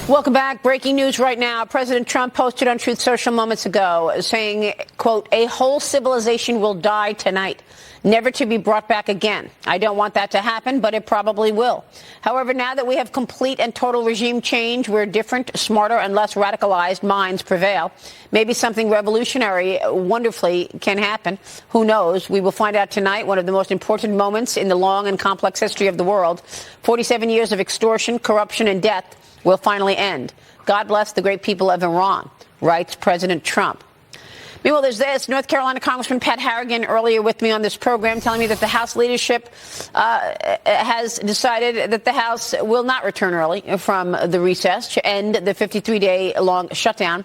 Welcome back. Breaking news right now. President Trump posted on Truth Social moments ago saying, quote, "A whole civilization will die tonight, never to be brought back again. I don't want that to happen, but it probably will. However, now that we have complete and total regime change, where different, smarter, and less radicalized minds prevail, maybe something revolutionary wonderfully can happen. Who knows? We will find out tonight. One of the most important moments in the long and complex history of the world. 47 years of extortion, corruption, and death will finally end. God bless the great people of Iran," writes President Trump. Meanwhile, there's this. North Carolina Congressman Pat Harrigan earlier with me on this program telling me that the House leadership has decided that the House will not return early from the recess to end the 53-day-long shutdown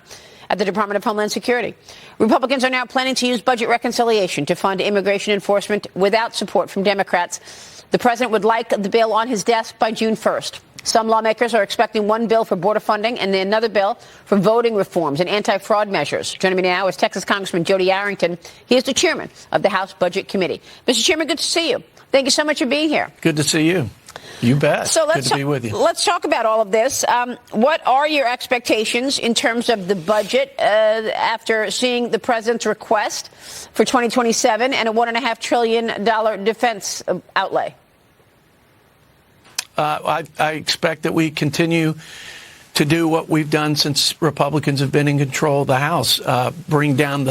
at the Department of Homeland Security. Republicans are now planning to use budget reconciliation to fund immigration enforcement without support from Democrats. The president would like the bill on his desk by June 1st. Some lawmakers are expecting one bill for border funding and then another bill for voting reforms and anti-fraud measures. Joining me now is Texas Congressman Jody Arrington. He is the chairman of the House Budget Committee. Mr. Chairman, good to see you. Thank you so much for being here. Good to see you. You bet. So good to be with you. Let's talk about all of this. What are your expectations in terms of the budget after seeing the president's request for 2027 and a $1.5 trillion defense outlay? I expect that we continue to do what we've done since Republicans have been in control of the House, bring down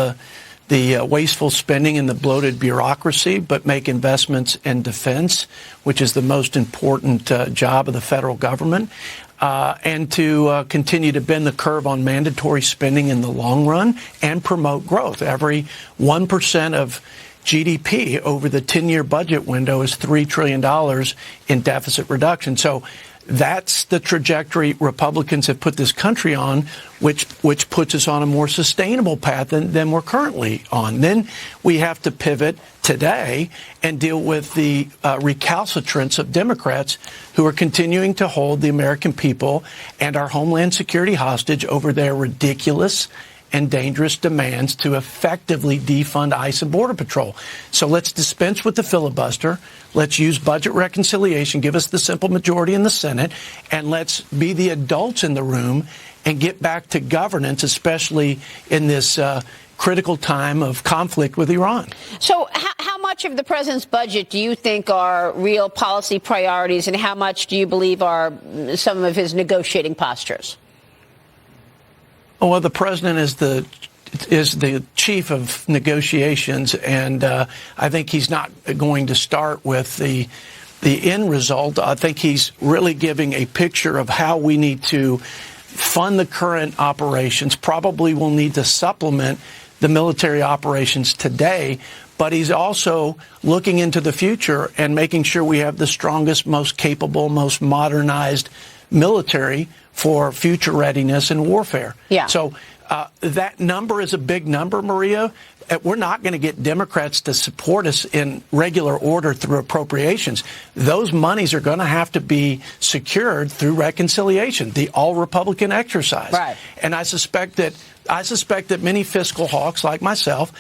the wasteful spending and the bloated bureaucracy, but make investments in defense, which is the most important job of the federal government, and to continue to bend the curve on mandatory spending in the long run and promote growth. Every 1% of GDP over the 10-year budget window is $3 trillion in deficit reduction. So that's the trajectory Republicans have put this country on, which puts us on a more sustainable path than we're currently on. Then we have to pivot today and deal with the recalcitrance of Democrats who are continuing to hold the American people and our Homeland Security hostage over their ridiculous and dangerous demands to effectively defund ICE and Border Patrol. So let's dispense with the filibuster. Let's use budget reconciliation, give us the simple majority in the Senate, and let's be the adults in the room and get back to governance, especially in this critical time of conflict with Iran. So how much of the president's budget do you think are real policy priorities, and how much do you believe are some of his negotiating postures? Well, the president is the chief of negotiations, and I think he's not going to start with the end result. I think he's really giving a picture of how we need to fund the current operations. Probably will need to supplement the military operations today, but he's also looking into the future and making sure we have the strongest, most capable, most modernized military for future readiness and warfare. Yeah. So that number is a big number, Maria. We're not going to get Democrats to support us in regular order through appropriations. Those monies are going to have to be secured through reconciliation, the all-Republican exercise. Right. And I suspect that many fiscal hawks like myself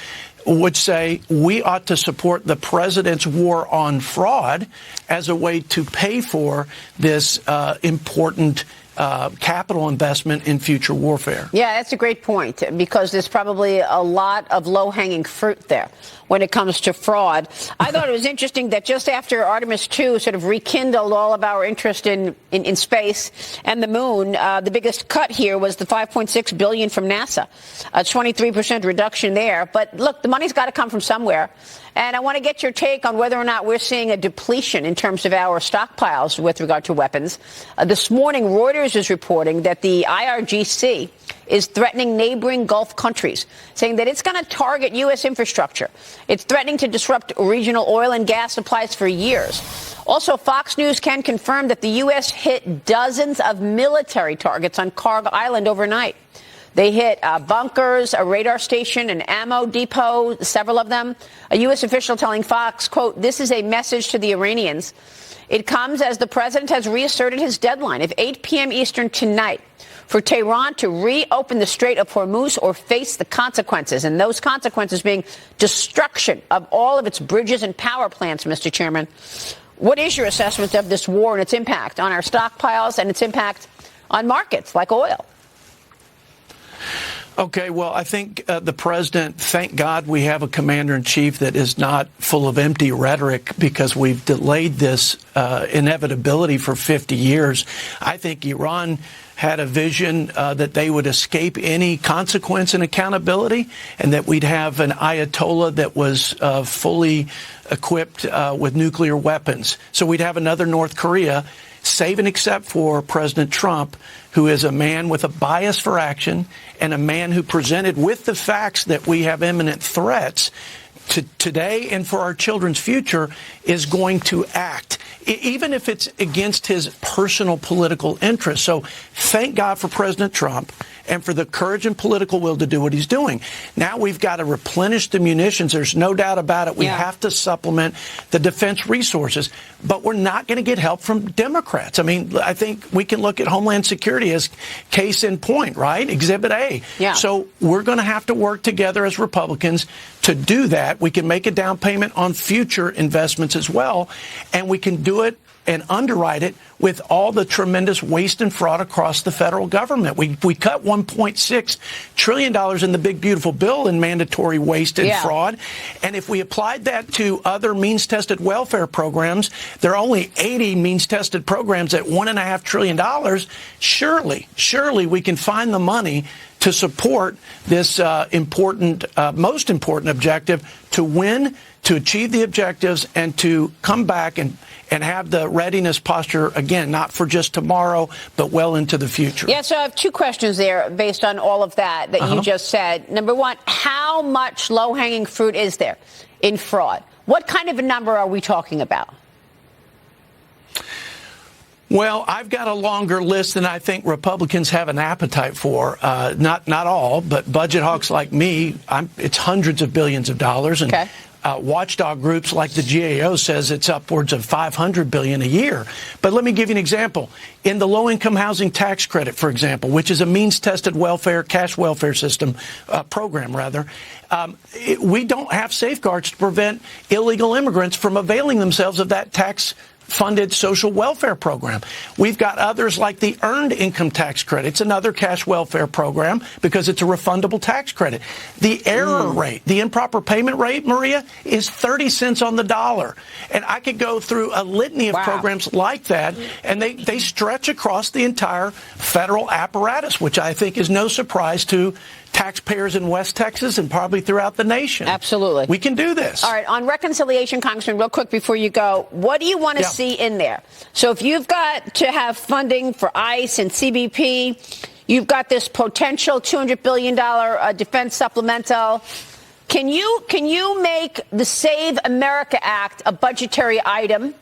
would say we ought to support the president's war on fraud as a way to pay for this important capital investment in future warfare. Yeah, that's a great point, because there's probably a lot of low-hanging fruit there when it comes to fraud. I thought it was interesting that just after Artemis II sort of rekindled all of our interest in space and the moon, the biggest cut here was the $5.6 billion from NASA, a 23% reduction there. But look, the money's got to come from somewhere. And I want to get your take on whether or not we're seeing a depletion in terms of our stockpiles with regard to weapons. This morning, Reuters is reporting that the IRGC is threatening neighboring Gulf countries, saying that it's going to target U.S. infrastructure. It's threatening to disrupt regional oil and gas supplies for years. Also, Fox News can confirm that the U.S. hit dozens of military targets on Carg Island overnight. They hit bunkers, a radar station, an ammo depot, several of them. A U.S. official telling Fox, quote, "This is a message to the Iranians." It comes as the president has reasserted his deadline of 8 p.m. Eastern tonight for Tehran to reopen the Strait of Hormuz or face the consequences, and those consequences being destruction of all of its bridges and power plants, Mr. Chairman. What is your assessment of this war and its impact on our stockpiles and its impact on markets like oil. Okay, well, I think the president, thank God we have a commander-in-chief that is not full of empty rhetoric, because we've delayed this inevitability for 50 years. I think Iran had a vision that they would escape any consequence and accountability, and that we'd have an Ayatollah that was fully equipped with nuclear weapons. So we'd have another North Korea, save and except for President Trump, who is a man with a bias for action and a man who presented with the facts that we have imminent threats to today and for our children's future, is going to act, even if it's against his personal political interests. So thank God for President Trump and for the courage and political will to do what he's doing. Now we've got to replenish the munitions. There's no doubt about it. We have to supplement the defense resources, but we're not going to get help from Democrats. I mean, I think we can look at Homeland Security as case in point, right? Exhibit A. Yeah. So we're going to have to work together as Republicans to do that. We can make a down payment on future investments as well, and we can do it and underwrite it with all the tremendous waste and fraud across the federal government. We cut $1.6 trillion in the big, beautiful bill in mandatory waste and fraud. And if we applied that to other means-tested welfare programs, there are only 80 means-tested programs at $1.5 trillion. Surely we can find the money to support this most important objective, to win, to achieve the objectives, and to come back and have the readiness posture, again, not for just tomorrow, but well into the future. Yeah, so I have two questions there based on all of that you just said. Number one, how much low-hanging fruit is there in fraud? What kind of a number are we talking about? Well, I've got a longer list than I think Republicans have an appetite for. Not all, but budget hawks like me, it's hundreds of billions of dollars. And watchdog groups like the GAO says it's upwards of $500 billion a year. But let me give you an example. In the low-income housing tax credit, for example, which is a means-tested welfare, cash welfare system program, rather, we don't have safeguards to prevent illegal immigrants from availing themselves of that tax-funded social welfare program. We've got others like the earned income tax credit. It's another cash welfare program because it's a refundable tax credit. The error rate, the improper payment rate, Maria, is 30 cents on the dollar. And I could go through a litany of programs like that, and they stretch across the entire federal apparatus, which I think is no surprise to taxpayers in West Texas and probably throughout the nation. Absolutely. We can do this. All right. On reconciliation, Congressman, real quick before you go, what do you want to see in there? So if you've got to have funding for ICE and CBP, you've got this potential $200 billion defense supplemental. Can you make the Save America Act a budgetary item?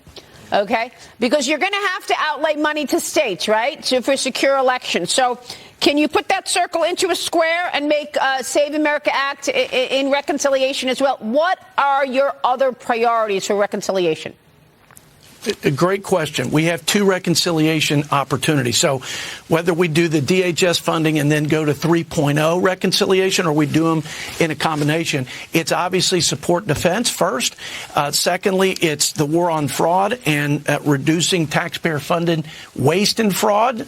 Okay, because you're going to have to outlay money to states, right, for secure elections. So can you put that circle into a square and make Save America Act in reconciliation as well? What are your other priorities for reconciliation? A great question. We have two reconciliation opportunities. So whether we do the DHS funding and then go to 3.0 reconciliation, or we do them in a combination, it's obviously support defense first. Secondly, it's the war on fraud and reducing taxpayer-funded waste and fraud.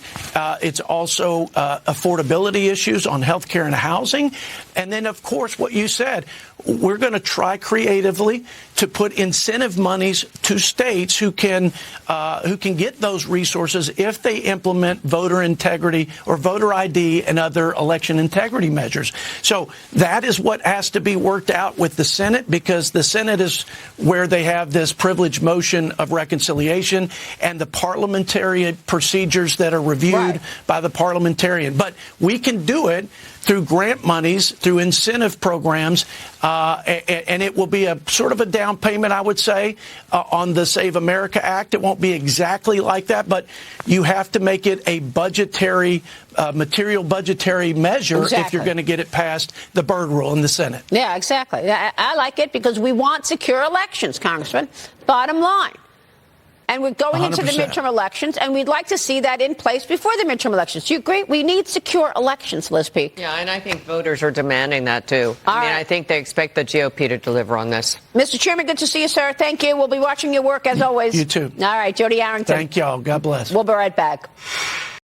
It's also affordability issues on health care and housing. And then, of course, what you said, we're going to try creatively to put incentive monies to states who can get those resources if they implement voter integrity or voter ID and other election integrity measures. So that is what has to be worked out with the Senate, because the Senate is where they have this privileged motion of reconciliation and the parliamentary procedures that are reviewed by the parliamentarian. But we can do it through grant monies, through incentive programs, and it will be a sort of a down payment, I would say, on the Save America Act. It won't be exactly like that, but you have to make it a budgetary, material budgetary measure if you're going to get it past the Byrd rule in the Senate. Yeah, exactly. I like it because we want secure elections, Congressman. Bottom line. And we're going 100%. Into the midterm elections, and we'd like to see that in place before the midterm elections. Do you agree? We need secure elections, Liz P. Yeah, and I think voters are demanding that, too. I think they expect the GOP to deliver on this. Mr. Chairman, good to see you, sir. Thank you. We'll be watching your work, as always. You too. All right, Jody Arrington. Thank y'all. God bless. We'll be right back.